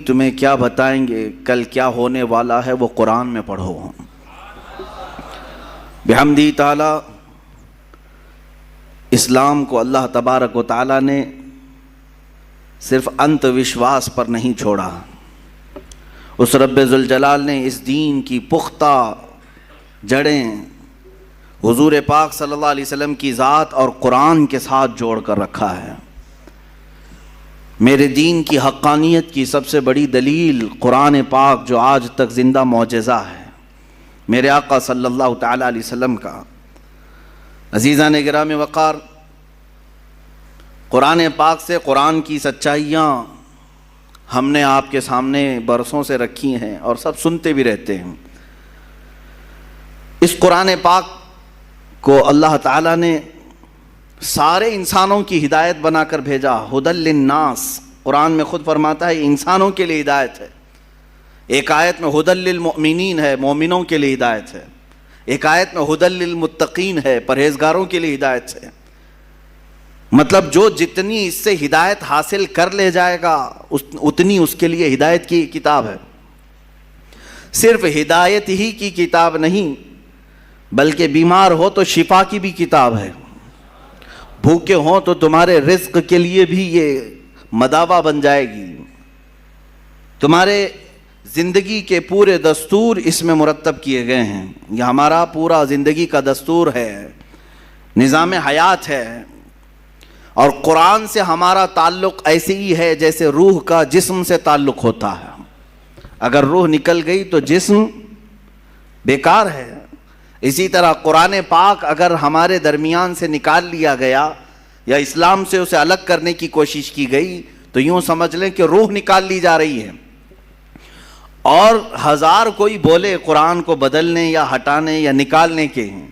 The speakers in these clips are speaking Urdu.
تمہیں کیا بتائیں گے کل کیا ہونے والا ہے، وہ قرآن میں پڑھو۔ بحمدی تعالی اسلام کو اللہ تبارک و تعالی نے صرف انت وشواس پر نہیں چھوڑا، اس رب ذوالجلال نے اس دین کی پختہ جڑیں حضور پاک صلی اللہ علیہ وسلم کی ذات اور قرآن کے ساتھ جوڑ کر رکھا ہے۔ میرے دین کی حقانیت کی سب سے بڑی دلیل قرآن پاک جو آج تک زندہ معجزہ ہے، میرے آقا صلی اللہ تعالیٰ علیہ وسلم کا۔ عزیزان گرام وقار، قرآن پاک سے قرآن کی سچائیاں ہم نے آپ کے سامنے برسوں سے رکھی ہیں اور سب سنتے بھی رہتے ہیں۔ اس قرآن پاک کو اللہ تعالیٰ نے سارے انسانوں کی ہدایت بنا کر بھیجا۔ ہدی للناس، قرآن میں خود فرماتا ہے انسانوں کے لیے ہدایت ہے۔ ایک آیت میں ہدی للمؤمنین ہے، مومنوں کے لیے ہدایت ہے۔ ایک آیت میں ہدی للمتقین ہے، پرہیزگاروں کے لیے ہدایت ہے۔ مطلب جو جتنی اس سے ہدایت حاصل کر لے جائے گا اتنی اس کے لیے ہدایت کی کتاب ہے۔ صرف ہدایت ہی کی کتاب نہیں بلکہ بیمار ہو تو شفا کی بھی کتاب ہے، بھوکے ہوں تو تمہارے رزق کے لیے بھی یہ مداوا بن جائے گی۔ تمہارے زندگی کے پورے دستور اس میں مرتب کیے گئے ہیں۔ یہ ہمارا پورا زندگی کا دستور ہے، نظام حیات ہے۔ اور قرآن سے ہمارا تعلق ایسے ہی ہے جیسے روح کا جسم سے تعلق ہوتا ہے۔ اگر روح نکل گئی تو جسم بیکار ہے۔ اسی طرح قرآن پاک اگر ہمارے درمیان سے نکال لیا گیا یا اسلام سے اسے الگ کرنے کی کوشش کی گئی تو یوں سمجھ لیں کہ روح نکال لی جا رہی ہے۔ اور ہزار کوئی بولے قرآن کو بدلنے یا ہٹانے یا نکالنے کے ہیں،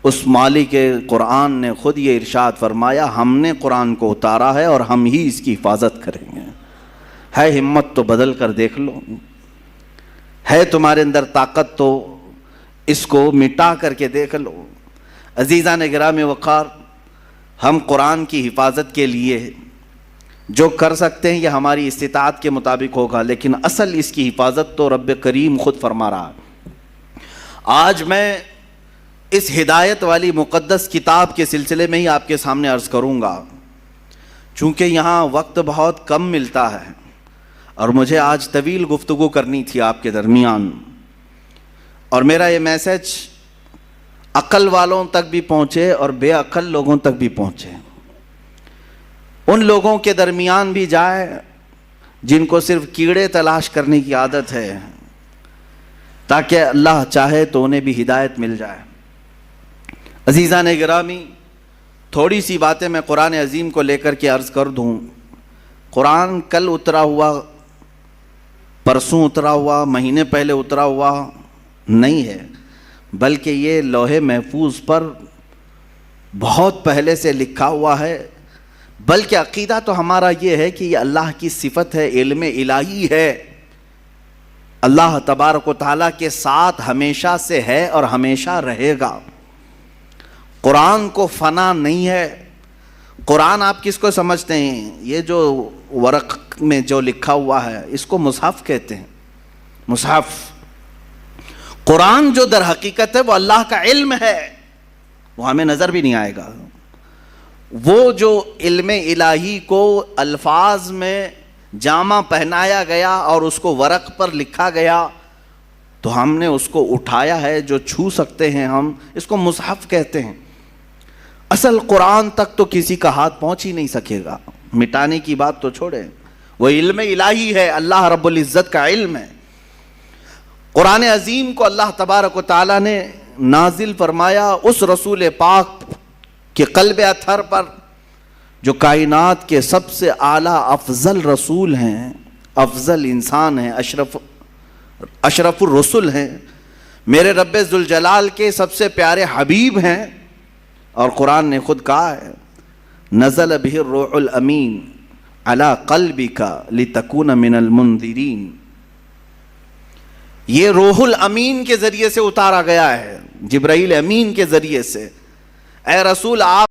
اس مالک قرآن نے خود یہ ارشاد فرمایا ہم نے قرآن کو اتارا ہے اور ہم ہی اس کی حفاظت کریں گے۔ ہے ہمت تو بدل کر دیکھ لو، ہے تمہارے اندر طاقت تو اس کو مٹا کر کے دیکھ لو۔ عزیزان گرام وقار، ہم قرآن کی حفاظت کے لیے جو کر سکتے ہیں یہ ہماری استطاعت کے مطابق ہوگا، لیکن اصل اس کی حفاظت تو رب کریم خود فرما رہا ہے۔ آج میں اس ہدایت والی مقدس کتاب کے سلسلے میں ہی آپ کے سامنے عرض کروں گا، چونکہ یہاں وقت بہت کم ملتا ہے اور مجھے آج طویل گفتگو کرنی تھی آپ کے درمیان، اور میرا یہ میسج عقل والوں تک بھی پہنچے اور بے عقل لوگوں تک بھی پہنچے، ان لوگوں کے درمیان بھی جائے جن کو صرف کیڑے تلاش کرنے کی عادت ہے، تاکہ اللہ چاہے تو انہیں بھی ہدایت مل جائے۔ عزیزان گرامی، تھوڑی سی باتیں میں قرآن عظیم کو لے کر کے عرض کر دوں۔ قرآن کل اترا ہوا، پرسوں اترا ہوا، مہینے پہلے اترا ہوا نہیں ہے، بلکہ یہ لوح محفوظ پر بہت پہلے سے لکھا ہوا ہے۔ بلکہ عقیدہ تو ہمارا یہ ہے کہ یہ اللہ کی صفت ہے، علم الہی ہے، اللہ تبارک و تعالیٰ کے ساتھ ہمیشہ سے ہے اور ہمیشہ رہے گا۔ قرآن کو فنا نہیں ہے۔ قرآن آپ کس کو سمجھتے ہیں؟ یہ جو ورق میں جو لکھا ہوا ہے اس کو مصحف کہتے ہیں، مصحف۔ قرآن جو در حقیقت ہے وہ اللہ کا علم ہے، وہ ہمیں نظر بھی نہیں آئے گا۔ وہ جو علم الہی کو الفاظ میں جامہ پہنایا گیا اور اس کو ورق پر لکھا گیا تو ہم نے اس کو اٹھایا ہے، جو چھو سکتے ہیں ہم اس کو مصحف کہتے ہیں۔ اصل قرآن تک تو کسی کا ہاتھ پہنچ ہی نہیں سکے گا، مٹانے کی بات تو چھوڑیں، وہ علم الہی ہے، اللہ رب العزت کا علم ہے۔ قرآن عظیم کو اللہ تبارک و تعالیٰ نے نازل فرمایا اس رسول پاک کے قلب اطہر پر جو کائنات کے سب سے اعلیٰ افضل رسول ہیں، افضل انسان ہیں، اشرف الرسل ہیں، میرے رب ذوالجلال کے سب سے پیارے حبیب ہیں۔ اور قرآن نے خود کہا ہے نزل بہ الروح الامین علی قلبک لتکون من المنذرین، یہ روح الامین کے ذریعے سے اتارا گیا ہے، جبرائیل امین کے ذریعے سے۔ اے رسول آپ